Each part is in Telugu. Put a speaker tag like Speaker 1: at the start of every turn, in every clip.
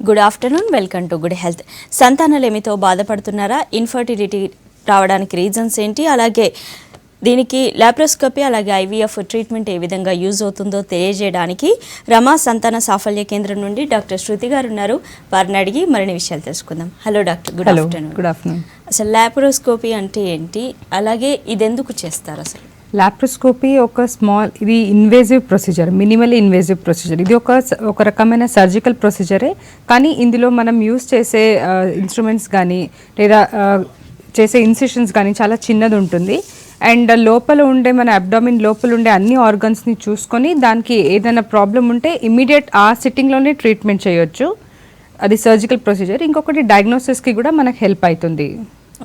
Speaker 1: Good afternoon, welcome to good health. సంతానలేమితో బాధపడుతున్నారా? ఇన్ఫర్టిలిటీ రావడానికి రీజన్స్ ఏంటి, అలాగే దీనికి లాప్రోస్కోపీ అలాగే ఐవీఎఫ్ ట్రీట్మెంట్ ఏ విధంగా యూజ్ అవుతుందో తెలియజేయడానికి రమా సంతాన సాఫల్య కేంద్రం నుండి డాక్టర్ శృతి గారు ఉన్నారు. వారిని అడిగి మరిన్ని విషయాలు తెలుసుకుందాం. Hello doctor, good afternoon.
Speaker 2: Good afternoon.
Speaker 1: అసలు లాప్రోస్కోపీ అంటే ఏంటి, అలాగే ఇది ఎందుకు చేస్తారు? అసలు
Speaker 2: లాప్రోస్కోపీ ఇది invasive procedure, minimally invasive procedure. ఇది ఒక రకమైన సర్జికల్ ప్రొసీజరే, కానీ ఇందులో మనం యూస్ చేసే ఇన్స్ట్రుమెంట్స్ కానీ లేదా చేసే ఇన్సిషన్స్ కానీ చాలా చిన్నది ఉంటుంది. అండ్ లోపల ఉండే మన అబ్డామిన్ లోపల ఉండే అన్ని ఆర్గన్స్ని చూసుకొని దానికి ఏదైనా ప్రాబ్లం ఉంటే ఇమీడియట్ ఆ సిట్టింగ్లోనే ట్రీట్మెంట్ చేయొచ్చు. అది సర్జికల్ ప్రొసీజర్. ఇంకొకటి డయాగ్నోసిస్కి కూడా మనకు హెల్ప్ అవుతుంది.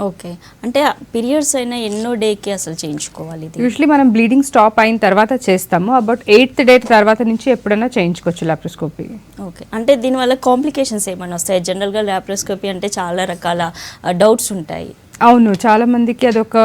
Speaker 1: ఓకే, అంటే పీరియడ్స్ అయినా ఎన్నో డేకి అసలు చేయించుకోవాలి?
Speaker 2: యూజువలీ మనం బ్లీడింగ్ స్టాప్ అయిన తర్వాత చేస్తాము. అబౌట్ 8th డే తర్వాత నుంచి ఎప్పుడైనా చేయించుకోవచ్చు లాప్రోస్కోపీ.
Speaker 1: ఓకే, అంటే దీనివల్ల కాంప్లికేషన్స్ ఏమైనా వస్తాయి? జనరల్గా లాప్రోస్కోపీ అంటే చాలా రకాల డౌట్స్ ఉంటాయి.
Speaker 2: అవును, చాలా మందికి అదొక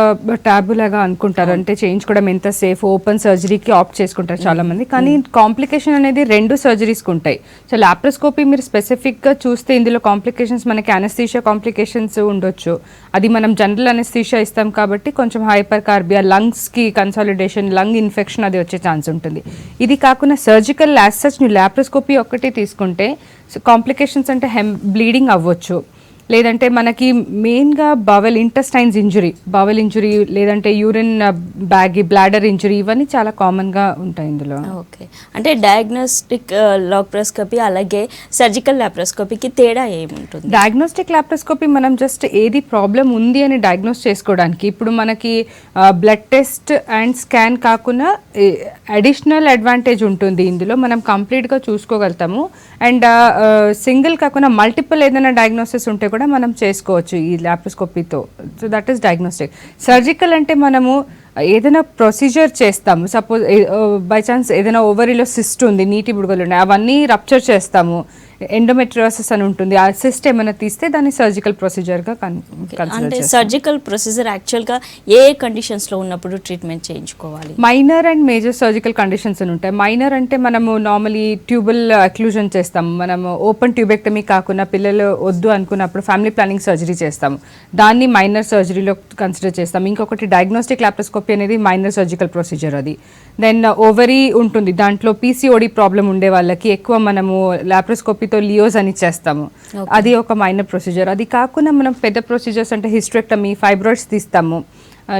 Speaker 2: ట్యాబు లాగా అనుకుంటారు. అంటే చేయించుకోవడం ఎంత సేఫ్, ఓపెన్ సర్జరీకి ఆప్ట్ చేసుకుంటారు చాలా మంది. కానీ కాంప్లికేషన్ అనేది 2 సర్జరీస్కి ఉంటాయి. సో లాప్రోస్కోపీ మీరు స్పెసిఫిక్గా చూస్తే ఇందులో కాంప్లికేషన్స్ మనకి అనస్థీషియా కాంప్లికేషన్స్ ఉండొచ్చు. అది మనం జనరల్ అనస్థీషియా ఇస్తాం కాబట్టి కొంచెం హైపర్ కార్బియా, లంగ్స్కి కన్సాలిడేషన్, లంగ్ ఇన్ఫెక్షన్ అది వచ్చే ఛాన్స్ ఉంటుంది. ఇది కాకుండా సర్జికల్ యాజ్ సచ్ నువ్వు లాప్రోస్కోపీ ఒక్కటి తీసుకుంటే కాంప్లికేషన్స్ అంటే బ్లీడింగ్ అవ్వచ్చు, లేదంటే మనకి మెయిన్గా బవెల్ ఇంటెస్టైన్స్ బవెల్ ఇంజురీ, లేదంటే యూరిన్ బ్యాగ్, బ్లాడర్ ఇంజురీ, ఇవన్నీ చాలా కామన్గా ఉంటాయి ఇందులో.
Speaker 1: ఓకే, అంటే డయాగ్నోస్టిక్ లాప్రోస్కోపీ అలాగే సర్జికల్ లాప్రోస్కోపీకి తేడా ఏముంటుంది?
Speaker 2: డయాగ్నోస్టిక్ లాప్రోస్కోపీ మనం జస్ట్ ఏది ప్రాబ్లం ఉంది అని డయాగ్నోస్ చేసుకోవడానికి. ఇప్పుడు మనకి బ్లడ్ టెస్ట్ అండ్ స్కాన్ కాకుండా అడిషనల్ అడ్వాంటేజ్ ఉంటుంది ఇందులో, మనం కంప్లీట్గా చూసుకోగలుగుతాము. అండ్ సింగిల్ కాకుండా మల్టిపుల్ ఏదైనా డయాగ్నోసిస్ ఉంటే కూడా మనం చేసుకోవచ్చు ఈ లాప్రోస్కోపీతో. So that is diagnostic. Surgical అంటే మనము ఏదైనా ప్రొసీజర్ చేస్తాము. సపోజ్ బై ఛాన్స్ ఏదైనా ఓవరీలో సిస్ట్ ఉంది, నీటి బుడగలు ఉన్నాయి, అవన్నీ రప్చర్ చేస్తాము. ఎండోమెట్రియోసిస్ అని ఉంటుంది, ఆ సిస్ట్ ఏమైనా తీస్తే దాన్ని సర్జికల్ ప్రొసీజర్గా
Speaker 1: అంటే సర్జికల్ ప్రొసీజర్ యాక్చువల్గా ఏ కండిషన్స్లో ఉన్నప్పుడు ట్రీట్మెంట్ చేయించుకోవాలి?
Speaker 2: Minor and major surgical conditions అని ఉంటాయి. మైనర్ అంటే మనము నార్మలీ ట్యూబల్ అక్లూజన్ చేస్తాము. మనము ఓపెన్ ట్యూబెక్టమీ కాకుండా పిల్లలు వద్దు అనుకున్నప్పుడు ఫ్యామిలీ ప్లానింగ్ సర్జరీ చేస్తాము, దాన్ని మైనర్ సర్జరీలో కన్సిడర్ చేస్తాము. ఇంకొకటి డయాగ్నోస్టిక్ లాప్రోస్కోపీ అనేది మైనర్ సర్జికల్ ప్రొసీజర్. అది దెన్ ఓవరీ ఉంటుంది, దాంట్లో పీసీఓడి ప్రాబ్లం ఉండే వాళ్ళకి ఎక్కువ మనము లాప్రోస్కోపీతో లియోస్ అని చేస్తాము, అది ఒక మైనర్ ప్రొసీజర్. అది కాకుండా మనం పెద్ద ప్రొసీజర్స్ అంటే హిస్టరెక్టమీ, ఫైబ్రాయిడ్స్ తీస్తాము,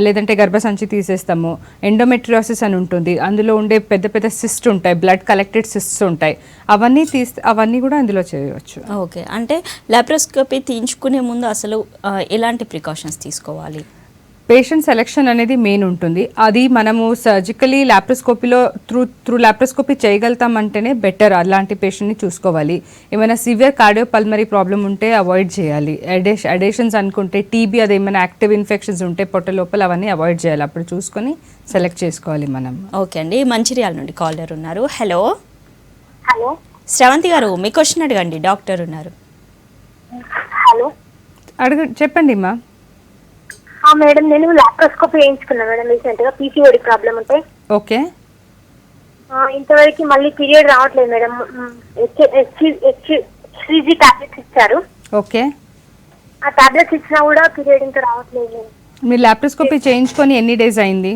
Speaker 2: లేదంటే గర్భసంచి తీసేస్తాము. ఎండోమెట్రియోసిస్ అని ఉంటుంది, అందులో ఉండే పెద్ద పెద్ద సిస్ట్ ఉంటాయి, బ్లడ్ కలెక్టెడ్ సిస్ట్స్ ఉంటాయి, అవన్నీ కూడా అందులో చేయవచ్చు.
Speaker 1: ఓకే, అంటే లాప్రోస్కోపీ తీయించుకునే ముందు అసలు ఎలాంటి ప్రికాషన్స్ తీసుకోవాలి?
Speaker 2: పేషెంట్ సెలెక్షన్ అనేది మెయిన్ ఉంటుంది. అది మనము సర్జికలీ లాప్రోస్కోపీలో త్రూ లాప్రోస్కోపీ చేయగలుగుతామంటేనే బెటర్. అలాంటి పేషెంట్ని చూసుకోవాలి. ఏమైనా సివియర్ కార్డియోపల్మరీ ప్రాబ్లం ఉంటే అవాయిడ్ చేయాలి. అడేషన్స్ అనుకుంటే, టీబీ, అది ఏమైనా యాక్టివ్ ఇన్ఫెక్షన్స్ ఉంటే పొట్ట లోపల, అవన్నీ అవాయిడ్ చేయాలి. అప్పుడు చూసుకొని సెలెక్ట్ చేసుకోవాలి మనం.
Speaker 1: ఓకే అండి, మంచిర్యాల నుండి కాలర్ ఉన్నారు. హలో.
Speaker 3: హలో
Speaker 1: శ్రవంతి గారు, మీ క్వశ్చన్ అడగండి, డాక్టర్ ఉన్నారు.
Speaker 3: హలో
Speaker 2: చెప్పండి అమ్మా.
Speaker 3: మేడం, నేను లాప్రోస్కోపీ చేయించుకున్నాను మేడం రీసెంట్ గా. పీసీఓడి ప్రాబ్లం ఉంటే.
Speaker 2: ఓకే.
Speaker 3: ఇంతవరకు మళ్ళీ పీరియడ్ రావట్లేదు మేడం. HCG టాబ్లెట్స్ ఇచ్చారు.
Speaker 2: ఓకే.
Speaker 3: ఆ టాబ్లెట్స్ ఇచ్చినా కూడా పీరియడ్ ఇంకా రావట్లేదు.
Speaker 2: మీరు లాప్రోస్కోపీ చేయించుకొని ఎన్ని డేస్ అయింది?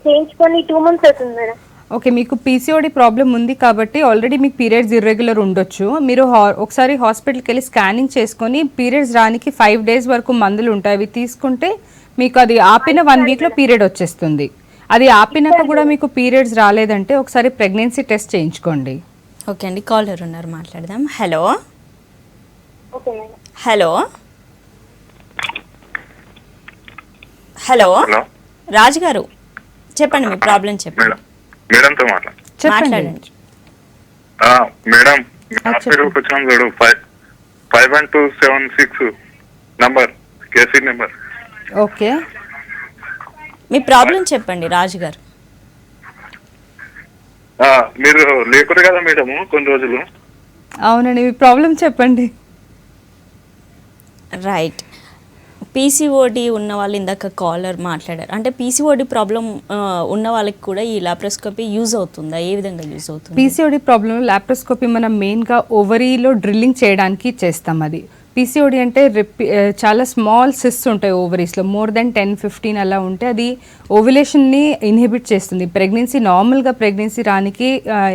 Speaker 3: చేయించుకొని 2 months అవుతుంది మేడం.
Speaker 2: ఓకే, మీకు పీసీఓడి ప్రాబ్లం ఉంది కాబట్టి ఆల్రెడీ మీకు పీరియడ్స్ ఇర్రెగ్యులర్ ఉండొచ్చు. మీరు ఒకసారి హాస్పిటల్కి వెళ్ళి స్కానింగ్ చేసుకొని పీరియడ్స్ రానికి 5 days వరకు మందులు ఉంటాయి, అవి తీసుకుంటే మీకు అది ఆపిన 1 weekలో పీరియడ్ వచ్చేస్తుంది. అది ఆపినాక కూడా మీకు పీరియడ్స్ రాలేదంటే ఒకసారి ప్రెగ్నెన్సీ టెస్ట్ చేయించుకోండి.
Speaker 1: ఓకే అండి, కాలర్ ఉన్నారు, మాట్లాడదాం. Hello.
Speaker 3: Okay madam.
Speaker 1: Hello. Hello Raju గారు, చెప్పండి మీ ప్రాబ్లం చెప్పండి.
Speaker 4: మేడంతో
Speaker 1: మాట్లాడండి.
Speaker 4: మేడం, వచ్చినాం చూడు, 51276 నంబర్, కేసీ నెంబర్.
Speaker 2: ఓకే,
Speaker 1: మీ ప్రాబ్లం చెప్పండి రాజు గారు.
Speaker 4: మీరు లేకురు కదా మేడము కొన్ని రోజులు.
Speaker 2: అవునండి, మీ ప్రాబ్లం చెప్పండి.
Speaker 1: రైట్, పీసీఓడి ఉన్న వాళ్ళు ఇందాక కాలర్ మాట్లాడారు, అంటే పీసీఓడి ప్రాబ్లం ఉన్న వాళ్ళకి కూడా ఈ లాప్రోస్కోపీ యూజ్ అవుతుందా, ఏ విధంగా యూజ్ అవుతుంది?
Speaker 2: పీసీఓడి ప్రాబ్లం లాప్రోస్కోపీ మనం మెయిన్గా ఓవరీలో డ్రిల్లింగ్ చేయడానికి చేస్తాం. అది పీసీఓడి అంటే చాలా స్మాల్ సిస్ట్స్ ఉంటాయి ఓవరీస్లో, మోర్ దెన్ 10-15 అలా ఉంటే అది ఓవ్యులేషన్ని ఇన్హిబిట్ చేస్తుంది. నార్మల్గా ప్రెగ్నెన్సీ రానికి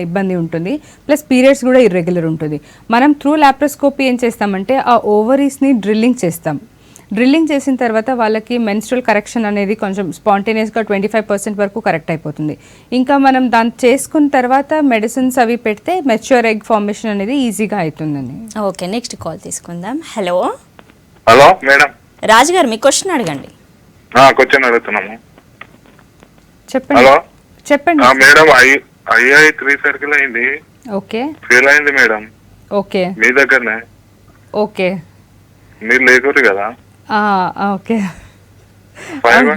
Speaker 2: ఇబ్బంది ఉంటుంది, ప్లస్ పీరియడ్స్ కూడా ఇర్రెగ్యులర్ ఉంటుంది. మనం త్రూ లాప్రోస్కోపీ ఏం చేస్తామంటే ఆ ఓవరీస్ని డ్రిల్లింగ్ చేస్తాం. డ్రిల్లింగ్ చేసిన తర్వాత వాళ్ళకి మెన్స్ట్రల్ కరెక్షన్ అనేది కొంచెం స్పాంటేనియస్గా 25% వరకు కరెక్ట్ అయిపోతుంది. ఇంకా మనం దాన్ని చేసుకున్న తర్వాత మెడిసిన్స్ అవి పెడితే మెచ్యూర్ ఎగ్ ఫార్మేషన్ అనేది ఈజీగా అవుతుందని.
Speaker 1: ఓకే, నెక్స్ట్ కాల్ తీసుకుందాం. Hello
Speaker 4: hello madam.
Speaker 1: రాజు గారు, మీ క్వశ్చన్ అడగండి.
Speaker 4: క్వశ్చన్ అడుగుతున్నాము.
Speaker 2: చెప్పండి.
Speaker 4: హలో
Speaker 2: చెప్పండి
Speaker 4: మేడం. ఐఐ 3 సర్కిల్ అయింది,
Speaker 2: ఓకే
Speaker 4: ఫెయిల్ అయింది మేడం.
Speaker 2: ఓకే
Speaker 4: మీ దగ్గరనే.
Speaker 2: ఓకే
Speaker 4: మీరు లేకూరు కదా.
Speaker 2: ఓకే
Speaker 4: 5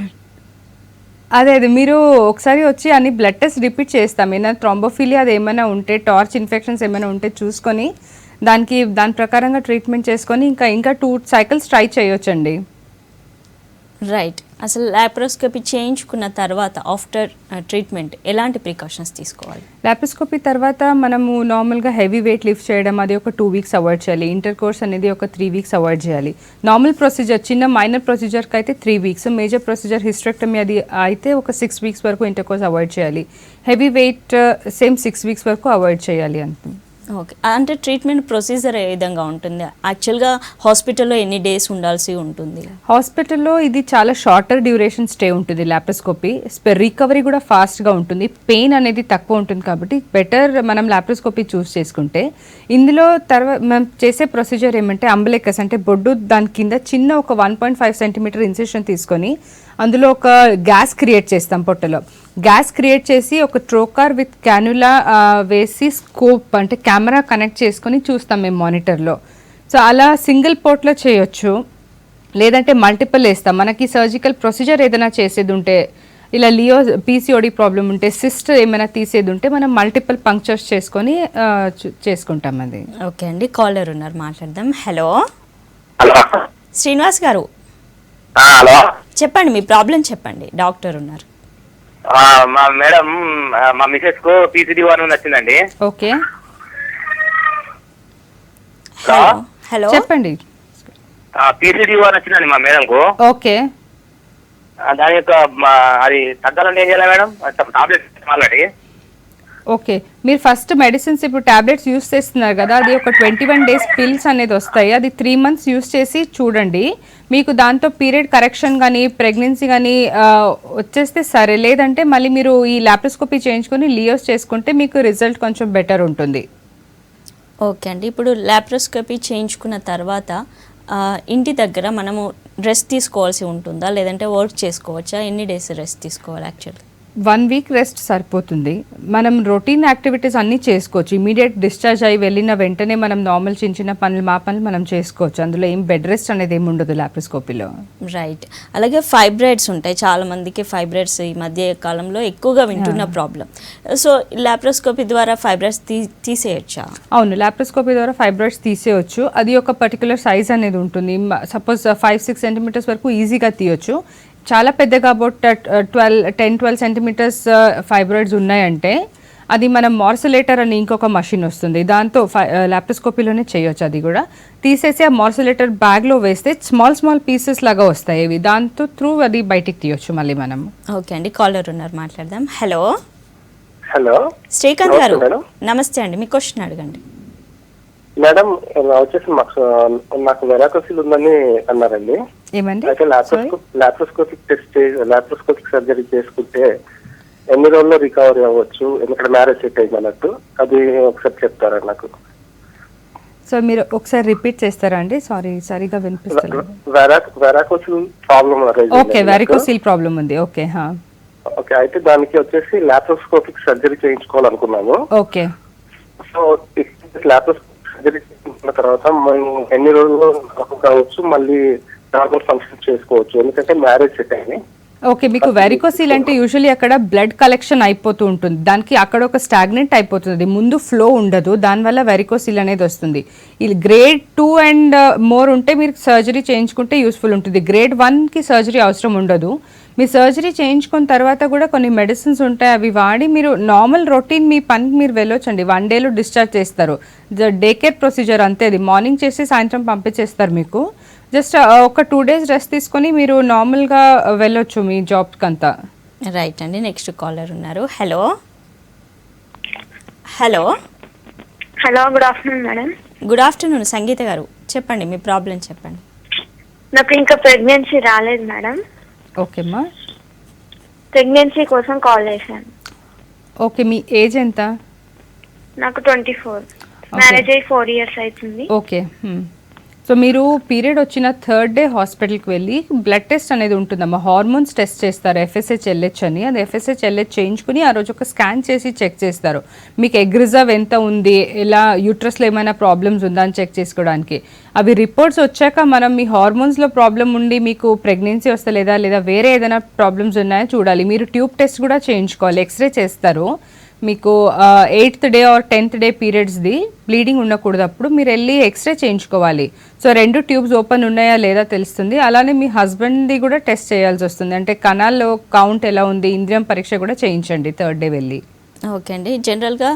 Speaker 2: అదే మీరు ఒకసారి వచ్చి అన్ని బ్లడ్ టెస్ట్ రిపీట్ చేస్తాం. ఏమైనా థ్రాంబోఫిలియా అది ఏమైనా ఉంటే, టార్చ్ ఇన్ఫెక్షన్స్ ఏమైనా ఉంటే చూసుకొని దాని ప్రకారంగా ట్రీట్మెంట్ చేసుకొని ఇంకా 2 సైకిల్స్ ట్రై చేయొచ్చండి.
Speaker 1: రైట్. అసలు లాప్రోస్కోపీ చేయించుకున్న తర్వాత ఆఫ్టర్ ట్రీట్మెంట్ ఎలాంటి ప్రికాషన్స్ తీసుకోవాలి?
Speaker 2: లాప్రోస్కోపీ తర్వాత మనము నార్మల్గా హెవీ వెయిట్ లిఫ్ట్ చేయడం అది ఒక 2 వీక్స్ అవాయిడ్ చేయాలి. ఇంటర్ కోర్స్ అనేది ఒక 3 వీక్స్ అవాయిడ్ చేయాలి. నార్మల్ ప్రొసీజర్ చిన్న మైనర్ ప్రొసీజర్కి అయితే 3 వీక్స్, మేజర్ ప్రొసీజర్ హిస్టరెక్టమీ అది అయితే ఒక 6 వీక్స్ వరకు ఇంటర్ కోర్స్ అవాయిడ్ చేయాలి. హెవీ వెయిట్ సేమ్ 6 వీక్స్ వరకు అవాయిడ్ చేయాలి అంతే.
Speaker 1: ఓకే, అంటే ట్రీట్మెంట్ ప్రొసీజర్ ఏ విధంగా ఉంటుంది? యాక్చువల్గా హాస్పిటల్లో ఎన్ని డేస్ ఉండాల్సి ఉంటుంది?
Speaker 2: హాస్పిటల్లో ఇది చాలా షార్టర్ డ్యూరేషన్ స్టే ఉంటుంది లాప్రోస్కోపీ. రికవరీ కూడా ఫాస్ట్గా ఉంటుంది, పెయిన్ అనేది తక్కువ ఉంటుంది. కాబట్టి బెటర్ మనం లాప్రోస్కోపీ చూస్ చేసుకుంటే. ఇందులో తర్వాత మనం చేసే ప్రొసీజర్ ఏమంటే అంబలికస్ అంటే బొడ్డు దాని కింద చిన్న ఒక 1.5 సెంటీమీటర్ ఇన్సిషన్ తీసుకొని అందులో ఒక గ్యాస్ క్రియేట్ చేస్తాం. పొట్టలో గ్యాస్ క్రియేట్ చేసి ఒక ట్రోకార్ విత్ క్యానులా వేసి స్కోప్ అంటే కెమెరా కనెక్ట్ చేసుకొని చూస్తాం మేము మానిటర్లో. సో అలా సింగిల్ పోర్ట్లో చేయొచ్చు, లేదంటే మల్టిపుల్ వేస్తాం. మనకి సర్జికల్ ప్రొసీజర్ ఏదైనా చేసేది ఉంటే, ఇలా పీసీఓడి ప్రాబ్లం ఉంటే, సిస్ట్ ఏమైనా తీసేది ఉంటే మనం మల్టిపుల్ పంక్చర్స్ చేసుకొని చేసుకుంటాం. అది
Speaker 1: ఓకే అండి, కాలర్ ఉన్నారు, మాట్లాడదాం. హలో
Speaker 5: హలో
Speaker 1: శ్రీనివాస్ గారు,
Speaker 5: హలో
Speaker 1: చెప్పండి, మీ ప్రాబ్లం చెప్పండి, డాక్టర్ ఉన్నారు.
Speaker 5: మా మేడం మా మిసెస్ కు PCD1 వచ్చిందండి.
Speaker 2: ఓకే
Speaker 1: హలో హలో
Speaker 2: చెప్పండి.
Speaker 5: PCD1 వచ్చిందండి మా మేడం కు.
Speaker 2: ఓకే
Speaker 5: దాని యొక్క అది తగ్గాలంటే ఏం చేయాలి మేడం? Tablets already.
Speaker 2: ఓకే, మీరు ఫస్ట్ మెడిసిన్స్ ఇప్పుడు టాబ్లెట్స్ యూస్ చేస్తున్నారు కదా, అది ఒక 21 డేస్ పిల్స్ అనేది వస్తాయి. అది 3 మంత్స్ యూస్ చేసి చూడండి. మీకు దాంతో పీరియడ్ కరెక్షన్ కానీ ప్రెగ్నెన్సీ కానీ వచ్చేస్తే సరే, లేదంటే మళ్ళీ మీరు ఈ లాప్రోస్కోపీ చేయించుకొని లియోస్ చేసుకుంటే మీకు రిజల్ట్ కొంచెం బెటర్ ఉంటుంది.
Speaker 1: ఓకే అండి, ఇప్పుడు లాప్రోస్కోపీ చేయించుకున్న తర్వాత ఇంటి దగ్గర మనము రెస్ట్ తీసుకోవాల్సి ఉంటుందా, లేదంటే వర్క్ చేసుకోవచ్చా? ఎన్ని డేస్ రెస్ట్ తీసుకోవాలి? యాక్చువల్లీ
Speaker 2: 1 వీక్ రెస్ట్ సరిపోతుంది. మనం రొటీన్ యాక్టివిటీస్ అన్నీ చేసుకోవచ్చు. ఇమీడియట్ డిశ్చార్జ్ అయ్యి వెళ్ళిన వెంటనే మనం నార్మల్ చిన్న పనులు మనం చేసుకోవచ్చు. అందులో ఏం బెడ్ రెస్ట్ అనేది ఏమి ఉండదు లాప్రోస్కోపీలో.
Speaker 1: రైట్. అలాగే ఫైబ్రాయిడ్స్ ఉంటాయి, చాలా మందికి ఫైబ్రాయిడ్స్ ఈ మధ్య కాలంలో ఎక్కువగా వింటున్న ప్రాబ్లం. సో లాప్రోస్కోపీ ద్వారా ఫైబ్రాయిడ్స్ తీసేయచ్చా?
Speaker 2: అవును, లాప్రోస్కోపీ ద్వారా ఫైబ్రాయిడ్స్ తీసేయచ్చు. అది ఒక పర్టికులర్ సైజ్ అనేది ఉంటుంది. సపోజ్ 5-6 సెంటీమీటర్స్ వరకు ఈజీగా తీయొచ్చు. చాలా పెద్దగా అబౌట్ 10-12 సెంటీమీటర్స్ ఫైబ్రాయిడ్స్ ఉన్నాయంటే అది మనం మార్సులేటర్ అని ఇంకొక మషిన్ వస్తుంది, దాంతో లాప్రోస్కోపీలోనే చేయొచ్చు. అది కూడా తీసేసి ఆ మార్సులేటర్ బ్యాగ్లో వేస్తే స్మాల్ పీసెస్ లాగా వస్తాయి ఇవి, దాంతో త్రూ అది బయటికి తీయొచ్చు మళ్ళీ మనం.
Speaker 1: ఓకే అండి, కాలర్ ఉన్నారు, మాట్లాడదాం. హలో
Speaker 6: హలో
Speaker 1: శ్రీకాంత్ గారు,
Speaker 6: మేడం.
Speaker 1: నమస్తే అండి, మీ క్వశ్చన్ అడగండి.
Speaker 6: మేడం వచ్చేసి నాకు వెరాకోసిల్ ఉందని అన్నారండి.
Speaker 2: ఏమండి?
Speaker 6: అయితే లాప్రోస్కోపిక్ సర్జరీ చేసుకుంటే ఎన్ని రోజుల్లో రికవరీ అవ్వచ్చు? ఎందుకంటే మ్యారేజ్ సెట్ అయింది అన్నట్టు, అది ఒకసారి చెప్తారా నాకు?
Speaker 2: సో మీరు ఒకసారి రిపీట్ చేస్తారా అండి? సరిగా వినిపిస్తుంది.
Speaker 6: Varicocele problem.
Speaker 2: Okay, varicocele problem ఉంది. ఓకే
Speaker 6: ఓకే, అయితే దానికి వచ్చేసి లాప్రోస్కోపిక్ సర్జరీ చేయించుకోవాలనుకున్నాను.
Speaker 2: ఓకే,
Speaker 6: సో లాప్రోస్కోపిక్ సర్జరీ చేయించుకున్న తర్వాత మేము ఎన్ని రోజుల్లో కావచ్చు మళ్ళీ నార్మల్ ఫంక్షన్ చేసుకోవచ్చు? ఎందుకంటే మ్యారేజ్ సెట్ అయింది.
Speaker 2: ఓకే, మీకు వెరికోసిల్ అంటే యూజువల్లీ అక్కడ బ్లడ్ కలెక్షన్ అయిపోతూ ఉంటుంది, దానికి అక్కడ ఒక స్టాగ్నెంట్ అయిపోతుంది, ముందు ఫ్లో ఉండదు, దానివల్ల వెరికోసిల్ అనేది వస్తుంది. ఇది గ్రేడ్ 2 అండ్ మోర్ ఉంటే మీరు సర్జరీ చేయించుకుంటే యూస్ఫుల్ ఉంటుంది. గ్రేడ్ 1కి సర్జరీ అవసరం ఉండదు. మీ సర్జరీ చేయించుకున్న తర్వాత కూడా కొన్ని మెడిసిన్స్ ఉంటాయి, అవి వాడి మీరు నార్మల్ రొటీన్ మీ పనికి మీరు వెళ్ళొచ్చండి. 1 డేలో డిశ్చార్జ్ చేస్తారు. డే కేర్ ప్రొసీజర్ అంతే, అది మార్నింగ్ చేసి సాయంత్రం పంపించేస్తారు మీకు. జస్ట్ ఒక 2 డేస్ రెస్ట్ తీసుకొని మీరు నార్మల్గా వెళ్ళొచ్చు మీ జాబ్కి అంతా.
Speaker 1: రైట్ అండి. నెక్స్ట్ కాలర్ ఉన్నారు. Hello hello
Speaker 3: hello, good afternoon madam.
Speaker 1: Good afternoon Sangeeta గారు, చెప్పండి మీ ప్రాబ్లం చెప్పండి.
Speaker 3: నాకు ఇంకా ప్రెగ్నెన్సీ రాలేదు మేడం.
Speaker 2: ఓకేమ్మా,
Speaker 3: ప్రెగ్నెన్సీ కోసం కాల్ చేశాను.
Speaker 2: ఓకే, మీ ఏజ్ ఎంత?
Speaker 3: నాకు 24. మ్యారేజ్ అయ్యి 4 years అవుతుంది.
Speaker 2: ఓకే, సో మీరు పీరియడ్ వచ్చిన 3rd డే హాస్పిటల్కి వెళ్ళి బ్లడ్ టెస్ట్ అనేది ఉంటుందమ్మా, హార్మోన్స్ టెస్ట్ చేస్తారు, FSH-LH అని. అది FSH-LH చేయించుకుని ఆ రోజు ఒక స్కాన్ చేసి చెక్ చేస్తారు మీకు ఎగ్ రిజర్వ్ ఎంత ఉంది, ఎలా యూట్రస్లో ఏమైనా ప్రాబ్లమ్స్ ఉందా అని చెక్ చేసుకోవడానికి. అవి రిపోర్ట్స్ వచ్చాక మనం మీ హార్మోన్స్లో ప్రాబ్లం ఉండి మీకు ప్రెగ్నెన్సీ వస్తలేదా లేదా వేరే ఏదైనా ప్రాబ్లమ్స్ ఉన్నాయో చూడాలి. మీరు ట్యూబ్ టెస్ట్ కూడా చేయించుకోవాలి, ఎక్స్రే చేస్తారు మీకు 8th day or 10th day పీరియడ్స్ది బ్లీడింగ్ ఉండకూడదు, అప్పుడు మీరు వెళ్ళి ఎక్స్రే చేయించుకోవాలి. సో 2 ట్యూబ్స్ ఓపెన్ ఉన్నాయా లేదా తెలుస్తుంది. అలానే మీ హస్బెండ్ది కూడా టెస్ట్ చేయాల్సి వస్తుంది, అంటే కణాల్లో కౌంట్ ఎలా ఉంది, ఇంద్రియం పరీక్ష కూడా చేయించండి 3rd డే వెళ్ళి.
Speaker 1: ఓకే అండి. జనరల్గా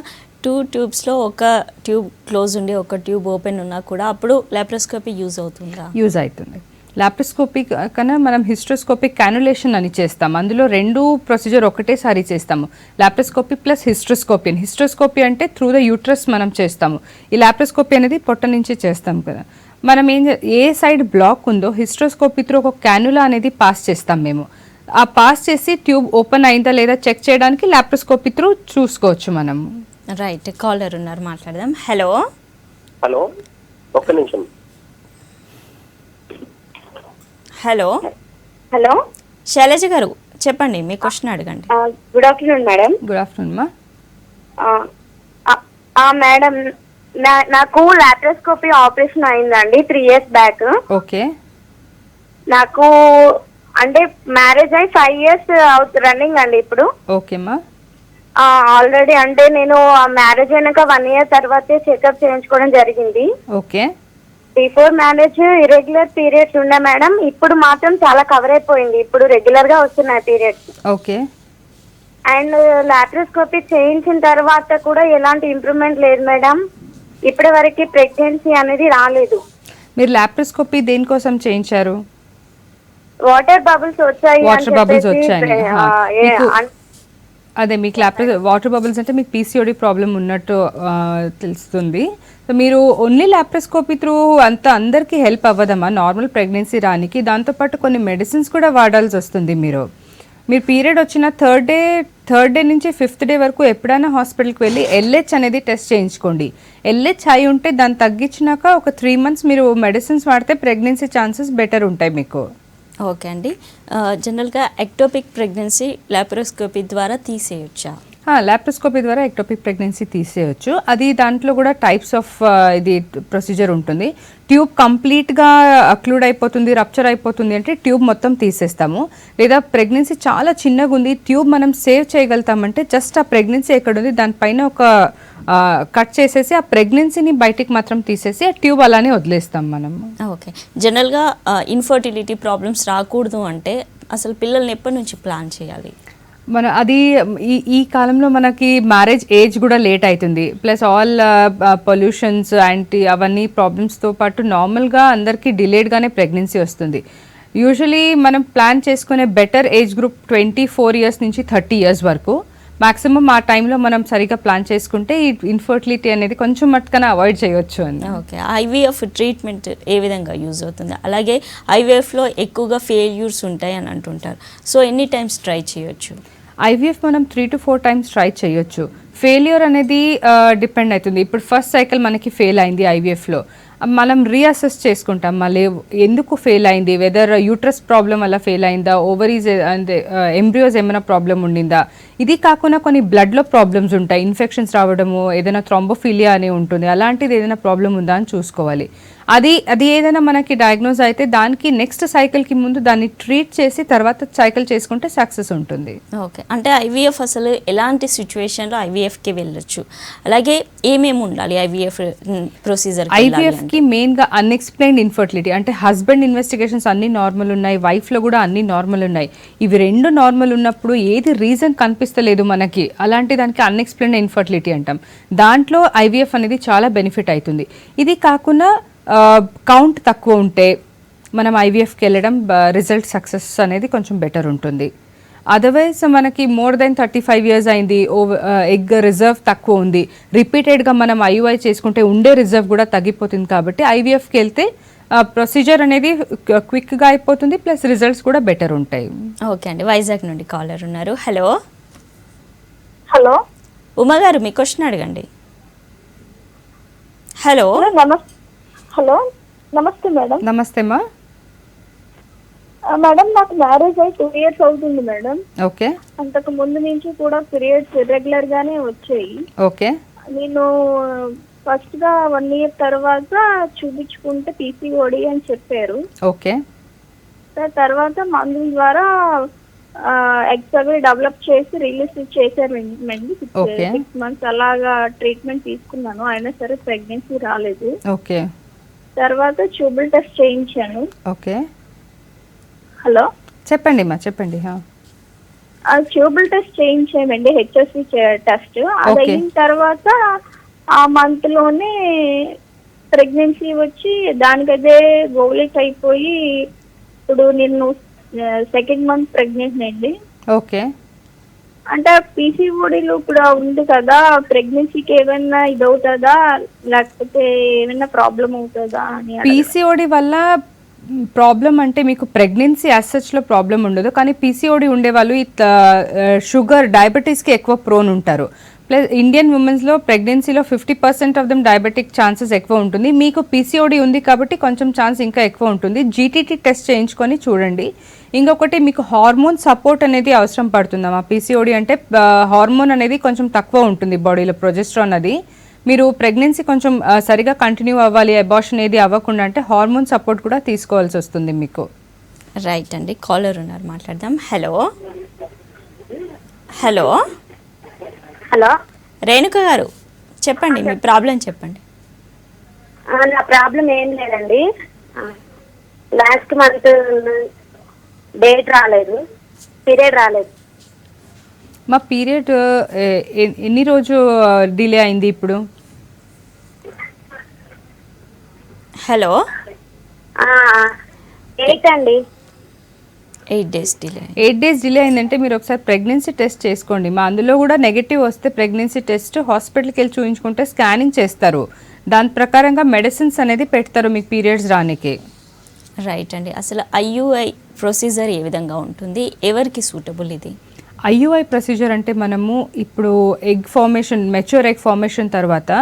Speaker 1: 2 ట్యూబ్స్లో ఒక ట్యూబ్ క్లోజ్ ఉండి ఒక ట్యూబ్ ఓపెన్ ఉన్నా కూడా అప్పుడు లాప్రోస్కోపీ యూజ్ అవుతుందా?
Speaker 2: యూజ్ అవుతుంది. లాప్రోస్కోపీ కన్నా మనం హిస్ట్రోస్కోపిక్ క్యానులేషన్ అని చేస్తాం, అందులో 2 ప్రొసీజర్ ఒకటేసారి చేస్తాము, లాప్రోస్కోపీ ప్లస్ హిస్ట్రోస్కోపీ అని. హిస్ట్రోస్కోపీ అంటే త్రూ ద యూట్రస్ మనం చేస్తాము, ఈ లాప్రోస్కోపీ అనేది పొట్ట నుంచి చేస్తాం కదా. మనం ఏ సైడ్ బ్లాక్ ఉందో హిస్ట్రోస్కోపీ త్రూ ఒక క్యానులా అనేది పాస్ చేస్తాం మేము. ఆ పాస్ చేసి ట్యూబ్ ఓపెన్ అయిందా లేదా చెక్ చేయడానికి లాప్రోస్కోపీ త్రూ చూసుకోవచ్చు మనం.
Speaker 1: రైట్, కాలర్ ఉన్నారు, మాట్లాడదాం. హలో
Speaker 6: హలో, ఒక్క నిమిషం.
Speaker 1: హలో
Speaker 3: హలో,
Speaker 1: శైలజ గారు, చెప్పండి మీ క్వశ్చన్ అడగండి.
Speaker 3: Good afternoon madam.
Speaker 2: Good afternoon మా.
Speaker 3: మేడం, నాకు లాప్రోస్కోపీ ఆపరేషన్ అయిందండి 3 years బ్యాక్.
Speaker 2: ఓకే,
Speaker 3: నాకు అంటే మ్యారేజ్ అయి 5 years రన్నింగ్ అండి ఇప్పుడు.
Speaker 2: ఓకేమ్మా.
Speaker 3: ఆల్రెడీ అంటే నేను మ్యారేజ్ అయినాక 1 year తర్వాతే చెకప్ చేయించుకోవడం జరిగింది.
Speaker 2: Okay,
Speaker 3: before marriage irregular periods ఉండే మేడం, ఇప్పుడు మాత్రం చాలా కవర్ అయిపోయింది, ఇప్పుడు రెగ్యులర్ గా వస్తున్నాయి పీరియడ్స్.
Speaker 2: ఓకే.
Speaker 3: అండ్ లాప్రోస్కోపీ చేయించిన తర్వాత కూడా ఎలాంటి ఇంప్రూవ్మెంట్ లేదు మేడం, ఇప్పటి వరకు ప్రెగ్నెన్సీ అనేది రాలేదు.
Speaker 2: మీరు లాప్రోస్కోపీ దేనికోసం చేయించారు?
Speaker 3: వాటర్ బబుల్స్ వచ్చాయి.
Speaker 2: వాటర్ బబుల్స్ వచ్చాయి. అదే మీకు వాటర్ బబుల్స్ అంటే మీకు PCOD ప్రాబ్లం ఉన్నట్టు తెలుస్తుంది. సో మీరు ఓన్లీ లాప్రోస్కోపీ త్రూ అందరికీ హెల్ప్ అవ్వదమ్మా నార్మల్ ప్రెగ్నెన్సీ రానికి. దాంతోపాటు కొన్ని మెడిసిన్స్ కూడా వాడాల్సి వస్తుంది. మీరు పీరియడ్ వచ్చిన 3rd డే నుంచి 5th డే వరకు ఎప్పుడైనా హాస్పిటల్కి వెళ్ళి LH అనేది టెస్ట్ చేయించుకోండి. LH హై ఉంటే దాన్ని తగ్గించినాక ఒక 3 months మీరు మెడిసిన్స్ వాడితే ప్రెగ్నెన్సీ ఛాన్సెస్ బెటర్ ఉంటాయి మీకు.
Speaker 1: ఓకే అండి. జనరల్గా ఎక్టోపిక్ ప్రెగ్నెన్సీ లాప్రోస్కోపీ ద్వారా తీసేయొచ్చా?
Speaker 2: లాప్రోస్కోపీ ద్వారా ఎక్టోపిక్ ప్రెగ్నెన్సీ తీసేయచ్చు. అది దాంట్లో కూడా టైప్స్ ఆఫ్ ఇది ప్రొసీజర్ ఉంటుంది. ట్యూబ్ కంప్లీట్గా అక్లూడ్ అయిపోతుంది, రప్చర్ అయిపోతుంది అంటే ట్యూబ్ మొత్తం తీసేస్తాము. లేదా ప్రెగ్నెన్సీ చాలా చిన్నగా ఉంది, ట్యూబ్ మనం సేవ్ చేయగలుగుతామంటే జస్ట్ ఆ ప్రెగ్నెన్సీ ఎక్కడుంది దానిపైన ఒక కట్ చేసేసి ఆ ప్రెగ్నెన్సీని బయటికి మాత్రం తీసేసి ఆ ట్యూబ్ అలానే వదిలేస్తాం మనం.
Speaker 1: ఓకే. జనరల్గా ఇన్ఫర్టిలిటీ ప్రాబ్లమ్స్ రాకూడదు అంటే అసలు పిల్లల్ని ఎప్పటి నుంచి ప్లాన్ చేయాలి?
Speaker 2: అది ఈ కాలంలో మనకి మ్యారేజ్ ఏజ్ కూడా లేట్ అవుతుంది, ప్లస్ ఆల్ పొల్యూషన్స్ అండ్ అవన్నీ ప్రాబ్లమ్స్తో పాటు నార్మల్గా అందరికీ డిలేడ్గానే ప్రెగ్నెన్సీ వస్తుంది. యూజువలీ మనం ప్లాన్ చేసుకునే బెటర్ ఏజ్ గ్రూప్ 24 years నుంచి 30 years వరకు. మాక్సిమం ఆ టైంలో మనం సరిగా ప్లాన్ చేసుకుంటే ఈ ఇన్ఫర్టిలిటీ అనేది కొంచెం మట్టుకనే అవాయిడ్ చేయొచ్చు అని.
Speaker 1: ఓకే. IVF ట్రీట్మెంట్ ఏ విధంగా యూజ్ అవుతుంది? అలాగే IVFలో ఎక్కువగా ఫెయిల్యూర్స్ ఉంటాయి అని అంటుంటారు. సో ఎన్ని టైమ్స్ ట్రై చేయొచ్చు?
Speaker 2: IVF మనం 3 to 4 times ట్రై చేయొచ్చు. ఫెయిల్యూర్ అనేది డిపెండ్ అవుతుంది. ఇప్పుడు ఫస్ట్ సైకిల్ మనకి ఫెయిల్ అయింది IVFలో, మనం రీఅసెస్ చేసుకుంటాం మళ్ళీ ఎందుకు ఫెయిల్ అయింది, వెదర్ యూట్రస్ ప్రాబ్లం వల్ల ఫెయిల్ అయిందా, ఓవరీస్ అంటే ఎంబ్రియోస్ ఏమైనా ప్రాబ్లం ఉండిందా. ఇది కాకుండా కొన్ని బ్లడ్లో ప్రాబ్లమ్స్ ఉంటాయి, ఇన్ఫెక్షన్స్ రావడము, ఏదైనా థ్రాంబోఫిలియా అని ఉంటుంది, అలాంటిది ఏదైనా ప్రాబ్లం ఉందా అని చూసుకోవాలి. అది ఏదైనా మనకి డయాగ్నోజ్ అయితే దానికి నెక్స్ట్ సైకిల్కి ముందు దాన్ని ట్రీట్ చేసి తర్వాత సైకిల్ చేసుకుంటే సక్సెస్ ఉంటుంది.
Speaker 1: ఓకే, అంటే ఐవీఎఫ్ అసలు ఎలాంటి సిచ్యువేషన్లో ఐవీఎఫ్కి వెళ్ళొచ్చు, అలాగే ఏమేమి ఉండాలి ఐవీఎఫ్ ప్రొసీజర్?
Speaker 2: ఐవీఎఫ్కి మెయిన్గా అన్ఎక్స్ప్లెయిన్డ్ ఇన్ఫర్టిలిటీ అంటే హస్బెండ్ ఇన్వెస్టిగేషన్స్ అన్ని నార్మల్ ఉన్నాయి, వైఫ్లో కూడా అన్ని నార్మల్ ఉన్నాయి. ఇవి రెండు నార్మల్ ఉన్నప్పుడు ఏది రీజన్ కనిపిస్తలేదు మనకి, అలాంటి దానికి అన్ఎక్స్ప్లెయిన్డ్ ఇన్ఫర్టిలిటీ అంటాం. దాంట్లో ఐవీఎఫ్ అనేది చాలా బెనిఫిట్ అవుతుంది. ఇది కాకుండా కౌంట్ తక్కువ ఉంటే మనం ఐవీఎఫ్కి వెళ్ళడం రిజల్ట్ సక్సెస్ అనేది కొంచెం బెటర్ ఉంటుంది. అదర్వైజ్ మనకి మోర్ దెన్ 35 years అయింది, ఎగ్ రిజర్వ్ తక్కువ ఉంది, రిపీటెడ్గా మనం ఐయుఐ చేసుకుంటే ఉండే రిజర్వ్ కూడా తగ్గిపోతుంది. కాబట్టి ఐవీఎఫ్కి వెళ్తే ప్రొసీజర్ అనేది క్విక్గా అయిపోతుంది, ప్లస్ రిజల్ట్స్ కూడా బెటర్ ఉంటాయి.
Speaker 1: ఓకే అండి, వైజాగ్ నుండి కాలర్ ఉన్నారు. హలో
Speaker 3: హలో
Speaker 1: ఉమా గారు, మీ క్వశ్చన్ అడగండి. హలో
Speaker 3: హలో నమస్తే మేడం.
Speaker 2: నమస్తే అమ్మా.
Speaker 3: మేడం నాకు మ్యారేజ్ అయి 2 years అవుతుంది మేడం.
Speaker 2: ఓకే.
Speaker 3: అంతకు ముందు నుంచి కూడా పీరియడ్స్ ఇర్రెగ్యులర్ గానే వచ్చాయి.
Speaker 2: ఓకే.
Speaker 3: నేను ఫస్ట్ గా 1 year తర్వాత చూపించుకుంటే పీసీఓడి అని చెప్పారు.
Speaker 2: ఓకే.
Speaker 3: తర్వాత మందుల ద్వారా ఎగ్స్ అవి డెవలప్ చేసి రిలీజ్ చేశారు. 6 months అలాగా ట్రీట్మెంట్ తీసుకున్నాను, అయినా సరే ప్రెగ్నెన్సీ రాలేదు.
Speaker 2: ఓకే.
Speaker 3: తర్వాత ట్యూబుల్ టెస్ట్ చేయించాను.
Speaker 2: ఓకే.
Speaker 3: హలో
Speaker 2: చెప్పండి మా చెప్పండి.
Speaker 3: ట్యూబుల్ టెస్ట్ చేయించామండి, హెచ్ఎస్సి టెస్ట్. అది అయిన తర్వాత ఆ మంత్ లోనే ప్రెగ్నెన్సీ వచ్చి దానికదే గోలిక్ అయిపోయి ఇప్పుడు నేను 2nd month ప్రెగ్నెంట్ అండి.
Speaker 2: ఓకే.
Speaker 3: అంటే పీసీఓడిలో కూడా ఉంది కదా, ప్రెగ్నెన్సీకి ఏమైనా ఇది అవుతుందా లేకపోతే ఏమైనా ప్రాబ్లం అవుతుందా అని.
Speaker 2: పీసీఓడి వల్ల ప్రాబ్లం అంటే మీకు ప్రెగ్నెన్సీ యాజ్ సచ్లో ప్రాబ్లం ఉండదు, కానీ పీసీఓడి ఉండేవాళ్ళు షుగర్ డయాబెటీస్కి ఎక్కువ ప్రోన్ ఉంటారు. ప్లస్ ఇండియన్ ఉమెన్స్లో ప్రెగ్నెన్సీలో 50% ఆఫ్ దమ్ డయాబెటిక్ ఛాన్సెస్ ఎక్కువ ఉంటుంది. మీకు పీసీఓడి ఉంది కాబట్టి కొంచెం ఛాన్స్ ఇంకా ఎక్కువ ఉంటుంది. జీటీటీ టెస్ట్ చేయించుకొని చూడండి. ఇంకొకటి మీకు హార్మోన్ సపోర్ట్ అనేది అవసరం పడుతుందమ్మా. పీసీఓడి అంటే హార్మోన్ అనేది కొంచెం తక్కువ ఉంటుంది బాడీలో, ప్రొజెస్ట్రాన్ అది. మీరు ప్రెగ్నెన్సీ కొంచెం సరిగా కంటిన్యూ అవ్వాలి, అబార్షన్ ఏది అవ్వకుండా అంటే హార్మోన్ సపోర్ట్ కూడా తీసుకోవాల్సి వస్తుంది మీకు.
Speaker 1: రైట్ అండి, కాలర్ ఉన్నారు, మాట్లాడదాం. హలో హలో
Speaker 3: హలో
Speaker 1: రేణుక గారు, చెప్పండి మీ ప్రాబ్లం చెప్పండి.
Speaker 3: నా ప్రాబ్లం ఏం లేదండి. లాస్ట్ మంత్ డేట్ రాలేదు, పీరియడ్ రాలేదు.
Speaker 2: మా పీరియడ్ ఎన్ని రోజు డిలే అయింది ఇప్పుడు?
Speaker 1: హలో
Speaker 3: 8 అండి.
Speaker 1: 8 days డిలే.
Speaker 2: 8 days డిలే అయిందంటే మీరు ఒకసారి ప్రెగ్నెన్సీ టెస్ట్ చేసుకోండి. మా అందులో కూడా నెగటివ్ వస్తే ప్రెగ్నెన్సీ టెస్ట్ హాస్పిటల్కి వెళ్ళి చూపించుకుంటే స్కానింగ్ చేస్తారు, దాని ప్రకారంగా మెడిసిన్స్ అనేది పెడతారు మీకు పీరియడ్స్ రానికి.
Speaker 1: రైట్ అండి, అసలు ఐయుఐ ప్రొసీజర్ ఏ విధంగా ఉంటుంది, ఎవరికి సూటబుల్ ఇది?
Speaker 2: ఐయుఐ ప్రొసీజర్ అంటే మనము ఇప్పుడు egg formation, mature egg formation తర్వాత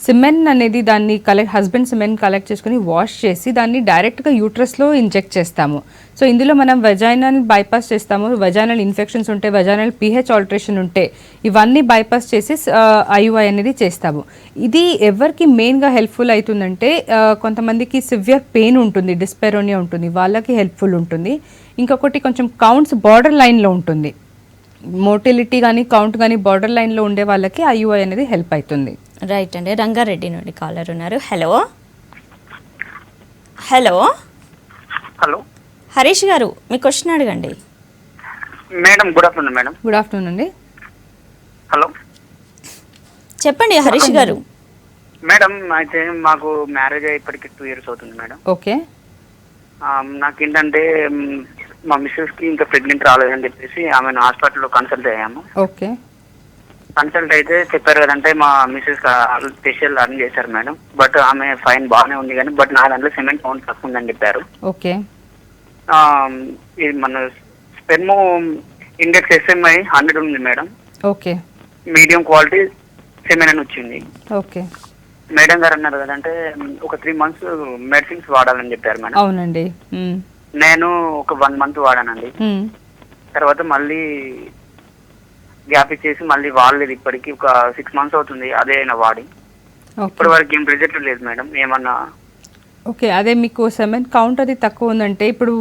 Speaker 2: సిమెన్ అనేది దాన్ని హస్బెండ్ సిమెన్ కలెక్ట్ చేసుకుని వాష్ చేసి దాన్ని డైరెక్ట్గా యూట్రస్లో ఇంజెక్ట్ చేస్తాము. సో ఇందులో మనం వెజైనల్ బైపాస్ చేస్తాము. వెజైనల్ ఇన్ఫెక్షన్స్ ఉంటే, వెజైనల్ pH ఆల్టరేషన్ ఉంటే ఇవన్నీ బైపాస్ చేసి ఐయుఐ అనేది చేస్తాము. ఇది ఎవరికి మెయిన్గా హెల్ప్ఫుల్ అవుతుందంటే కొంతమందికి సివియర్ పెయిన్ ఉంటుంది, డిస్పెరోనియా ఉంటుంది, వాళ్ళకి హెల్ప్ఫుల్ ఉంటుంది. ఇంకొకటి కొంచెం కౌంట్స్ బార్డర్ లైన్లో ఉంటుంది, మోటిలిటీ కానీ కౌంట్ కానీ బార్డర్ లైన్లో ఉండే వాళ్ళకి ఐయుఐ అనేది హెల్ప్ అవుతుంది.
Speaker 1: రైట్ అండి, రంగారెడ్డి నుండి కాలర్ ఉన్నారు. హలో హలో
Speaker 5: హలో
Speaker 1: హరీష్ గారు, మీ క్వశ్చన్ అడగండి.
Speaker 5: Madam good afternoon madam.
Speaker 2: Good afternoon అండి.
Speaker 5: హలో
Speaker 1: చెప్పండి హరీష్ గారు.
Speaker 5: మేడం, అయితే మాకు మ్యారేజ్ అయ్యి ఇప్పటికి 2 years అవుతుంది మేడం.
Speaker 2: ఓకే.
Speaker 5: నాకేంటంటే మా మిస్సెస్ కి ఇంకా ప్రెగ్నెంట్ రాలేదని చెప్పేసి ఆమెను హాస్పిటల్లో కన్సల్ట్ అయ్యాము.
Speaker 2: ఓకే.
Speaker 5: కన్సల్ట్ అయితే చెప్పారు కదంటే మా మిస్సెస్ స్పెషల్ అర్న్ చేశారు మేడం. బట్ ఆమె ఫైన్ బాగానే ఉంది కానీ బట్ నా దాంట్లో సిమెంట్ కౌంట్ తక్కువ ఉందని చెప్పారు.
Speaker 2: ఓకే.
Speaker 5: ఇది మన స్పెర్మో ఇండెక్స్ SMI 100 ఉంది madam.
Speaker 2: Okay.
Speaker 5: Medium quality semen అని వచ్చింది.
Speaker 2: ఓకే.
Speaker 5: మేడం గారు అన్నారు కదంటే ఒక 3 months మెడిసిన్స్ వాడాలని చెప్పారు మేడం.
Speaker 2: అవునండి.
Speaker 5: నేను ఒక 1 month వాడానండి. తర్వాత మళ్ళీ గ్యాప్ ఇచ్చేసి మళ్ళీ వాడలేదు. ఇప్పటికి ఒక 6 months అవుతుంది అదే అయినా వాడి. ఇప్పటి వరకు ఏం రిజల్ట్ లేదు మేడం. ఏమన్నా
Speaker 2: ఓకే, అదే మీకు సెమెన్ కౌంట్ అది తక్కువ ఉందంటే ఇప్పుడు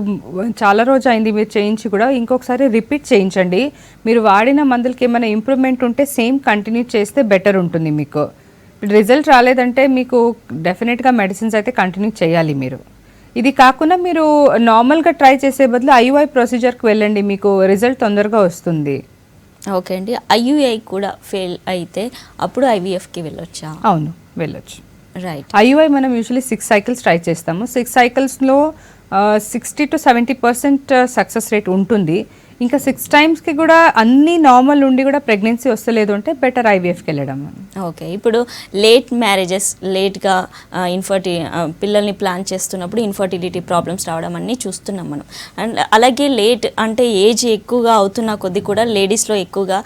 Speaker 2: చాలా రోజు అయింది మీరు చేయించి కూడా ఇంకొకసారి రిపీట్ చేయించండి. మీరు వాడిన మందులకి ఏమైనా ఇంప్రూవ్మెంట్ ఉంటే సేమ్ కంటిన్యూ చేస్తే బెటర్ ఉంటుంది మీకు. రిజల్ట్ రాలేదంటే మీకు డెఫినెట్గా మెడిసిన్స్ అయితే కంటిన్యూ చేయాలి మీరు. ఇది కాకుండా మీరు నార్మల్గా ట్రై చేసే బదులు ఐయుఐ ప్రొసీజర్కి వెళ్ళండి, మీకు రిజల్ట్ తొందరగా వస్తుంది.
Speaker 1: ఓకే అండి, ఐయుఐ కూడా ఫెయిల్ అయితే అప్పుడు ఐవీఎఫ్కి వెళ్ళొచ్చా?
Speaker 2: అవును, వెళ్ళొచ్చు.
Speaker 1: రైట్.
Speaker 2: ఐయుఐ మనం యూజువలీ 6 cycles ట్రై చేస్తాము. 6 cyclesలో 60 to 70% సక్సెస్ రేట్ ఉంటుంది. ఇంకా 6 timesకి కూడా అన్ని నార్మల్ ఉండి కూడా ప్రెగ్నెన్సీ వస్తలేదు అంటే బెటర్ ఐవీఎఫ్కి వెళ్ళడం.
Speaker 1: ఓకే, ఇప్పుడు లేట్ మ్యారేజెస్, లేట్గా పిల్లల్ని ప్లాన్ చేస్తున్నప్పుడు ఇన్ఫర్టిలిటీ ప్రాబ్లమ్స్ రావడం అన్నీ చూస్తున్నాం మనం. అండ్ అలాగే లేట్ అంటే ఏజ్ ఎక్కువగా అవుతున్న కొద్దీ కూడా లేడీస్లో ఎక్కువగా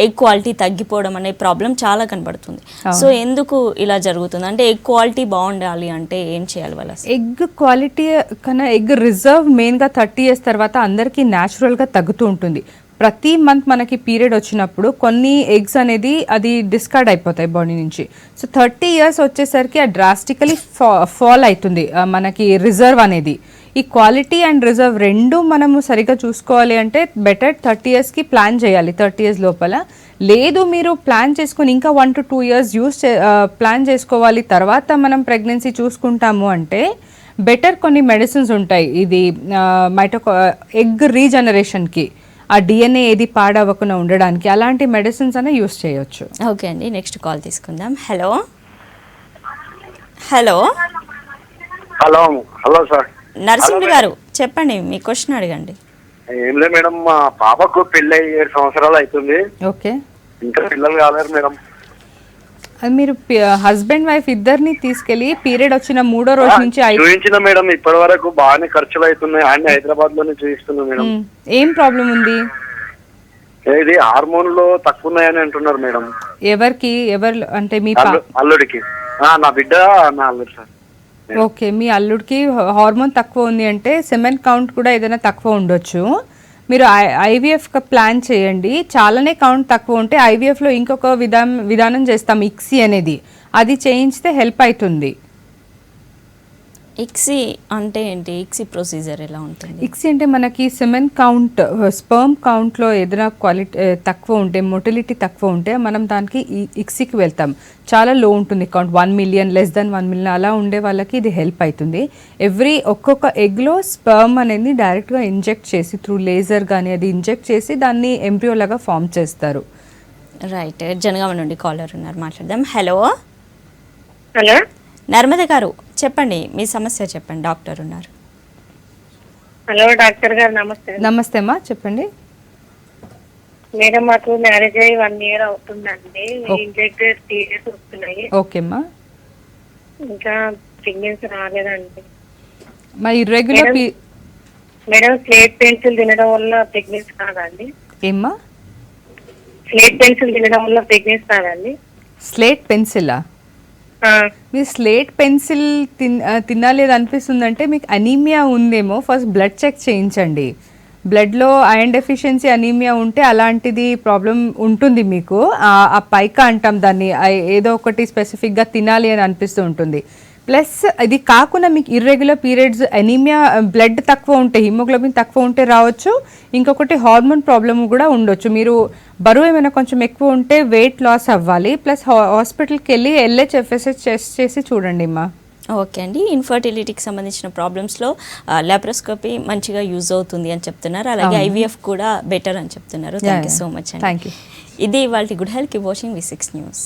Speaker 1: ఎగ్ క్వాలిటీ తగ్గిపోవడం అనే ప్రాబ్లం చాలా కనబడుతుంది. సో ఎందుకు ఇలా జరుగుతుంది? అంటే ఎగ్ క్వాలిటీ బాగుండాలి అంటే ఏం చేయాలి వాళ్ళు?
Speaker 2: ఎగ్ క్వాలిటీ కన్నా ఎగ్ రిజర్వ్ మెయిన్గా 30 years తర్వాత అందరికీ న్యాచురల్గా తగ్గుతూ ఉంటుంది. ప్రతి మంత్ మనకి పీరియడ్ వచ్చినప్పుడు కొన్ని ఎగ్స్ అనేది అది డిస్కార్డ్ అయిపోతాయి బాడీ నుంచి. సో 30 years వచ్చేసరికి అది డ్రాస్టికలీ ఫాల్ అవుతుంది మనకి రిజర్వ్ అనేది. ఈ క్వాలిటీ అండ్ రిజర్వ్ రెండు మనము సరిగ్గా చూసుకోవాలి అంటే బెటర్ 30 yearsకి ప్లాన్ చేయాలి. 30 years లోపల లేదు మీరు ప్లాన్ చేసుకుని ఇంకా 1 to 2 years ప్లాన్ చేసుకోవాలి, తర్వాత మనం ప్రెగ్నెన్సీ చూసుకుంటాము అంటే బెటర్ కొన్ని మెడిసిన్స్ ఉంటాయి. ఇది ఎగ్ రీజనరేషన్కి, ఆ డిఎన్ఏ ఏది పాడవకుండా ఉండడానికి అలాంటి మెడిసిన్స్ అనే యూస్ చేయొచ్చు.
Speaker 1: ఓకే అండి, నెక్స్ట్ కాల్ తీసుకుందాం. Hello hello
Speaker 6: hello hello sir.
Speaker 1: Narasimhulu గారు చెప్పండి, మీ క్వశ్చన్ అడగండి.
Speaker 6: ఏం లేదు మేడం, మా పాపకు పెళ్ళి 7 సంవత్సరాలు అవుతుంది,
Speaker 2: ఓకే,
Speaker 6: ఇంకా పిల్లలు కాలేరు మేడం.
Speaker 2: అది మీరు హస్బెండ్ వైఫ్ ఇద్దరిని తీసుకెళ్లి పీరియడ్ వచ్చిన 3వ రోజు నుంచి
Speaker 6: చూపించిన మేడం, ఇప్పటి వరకు బాగానే ఖర్చులు అవుతున్నాయి. అన్ని హైదరాబాద్ లోనే చూపిస్తున్నాం మేడం.
Speaker 2: ఏం ప్రాబ్లం ఉంది?
Speaker 6: ఇది హార్మోన్లు తక్కువ ఉన్నాయని అంటున్నారు మేడం.
Speaker 2: ఎవరికి? ఎవరు అంటే మీ
Speaker 6: అల్లుడికి. నా బిడ్డ, నా అల్లుడు సార్.
Speaker 2: ఓకే, మీ అల్లుడికి హార్మోన్ తక్కువ ఉంది అంటే సెమెన్ కౌంట్ కూడా ఏదైనా తక్కువ ఉండొచ్చు. మీరు ఐవీఎఫ్ ప్లాన్ చేయండి. చాలానే కౌంట్ తక్కువ ఉంటే ఐవీఎఫ్లో ఇంకొక విధానం చేస్తాం, ఇక్సీ అనేది, అది చేయించితే హెల్ప్ అవుతుంది.
Speaker 1: ఇక్సీ అంటే ఏంటి? ఇక్సీ ప్రొసీజర్ ఎలా ఉంటుంది?
Speaker 2: ఇక్సీ అంటే మనకి సెమెన్ కౌంట్, స్పర్మ్ కౌంట్లో ఏదైనా క్వాలిటీ తక్కువ ఉంటే, మొటిలిటీ తక్కువ ఉంటే మనం దానికి ఇక్సీకి వెళ్తాం. చాలా లో ఉంటుంది count, 1 million, less than 1 million అలా ఉండే వాళ్ళకి ఇది హెల్ప్ అవుతుంది. ఒక్కొక్క ఎగ్లో స్పర్మ్ అనేది డైరెక్ట్గా ఇంజెక్ట్ చేసి త్రూ లేజర్ కానీ అది ఇంజెక్ట్ చేసి దాన్ని ఎంబ్రియోలాగా ఫామ్ చేస్తారు.
Speaker 1: రైట్, జనగామ నుండి కాలర్ ఉన్నారు, మాట్లాడదాం. హలో
Speaker 3: హలో
Speaker 1: నర్మద గారు చెప్పండి, మీ సమస్య చెప్పండి, డాక్టర్ ఉన్నారు.
Speaker 3: హలో డాక్టర్ గారు నమస్తే.
Speaker 2: నమస్తే అమ్మా, చెప్పండి.
Speaker 3: మేడం మాకు మ్యారేజ్ అయ్యి 1 year అవుతుందండి, ఇంజెక్టెడ్ 3 years వస్తున్నాయి.
Speaker 2: ఓకే అమ్మా,
Speaker 3: ఇంకా ప్రెగ్నెన్సీ రాలేదండి.
Speaker 2: మరి ఇర్రెగ్యులర్
Speaker 3: మేడం స్లేట్ పెన్సిల్ తినడం వల్ల ప్రెగ్నెన్సీ కాదండి?
Speaker 2: ఏమ్మా?
Speaker 3: స్లేట్ పెన్సిల్ తినడం వల్ల ప్రెగ్నెన్సీ కాదండి?
Speaker 2: స్లేట్ పెన్సిలా? మీరు స్లేట్ పెన్సిల్ తినాలేదు అనిపిస్తుందంటే మీకు అనీమియా ఉందేమో. ఫస్ట్ బ్లడ్ చెక్ చేయించండి. బ్లడ్లో ఐరన్ డెఫిషియన్సీ, అనీమియా ఉంటే అలాంటిది ప్రాబ్లం ఉంటుంది మీకు. ఆ పైకా అంటాం దాన్ని, ఏదో ఒకటి స్పెసిఫిక్గా తినాలి అని అనిపిస్తూ ఉంటుంది. ప్లస్ ఇది కాకుండా మీకు ఇర్రెగ్యులర్ పీరియడ్స్, అనీమియా, బ్లడ్ తక్కువ ఉంటే, హిమోగ్లోబిన్ తక్కువ ఉంటే రావచ్చు. ఇంకొకటి హార్మోన్ ప్రాబ్లమ్ కూడా ఉండొచ్చు. మీరు బరువు ఏమైనా కొంచెం ఎక్కువ ఉంటే వెయిట్ లాస్ అవ్వాలి. ప్లస్ హాస్పిటల్కి వెళ్ళి LHFSH టెస్ట్ చేసి చూడండి అమ్మా.
Speaker 1: ఓకే అండి, ఇన్ఫర్టిలిటీకి సంబంధించిన ప్రాబ్లమ్స్లో లాప్రోస్కోపీ మంచిగా యూజ్ అవుతుంది అని చెప్తున్నారు. అలాగే ఐవీఎఫ్ కూడా బెటర్ అని చెప్తున్నారు. థ్యాంక్ యూ సో మచ్ అండి.
Speaker 2: Thank you.
Speaker 1: ఇది ఇవాళ good health, keep watching V6 News.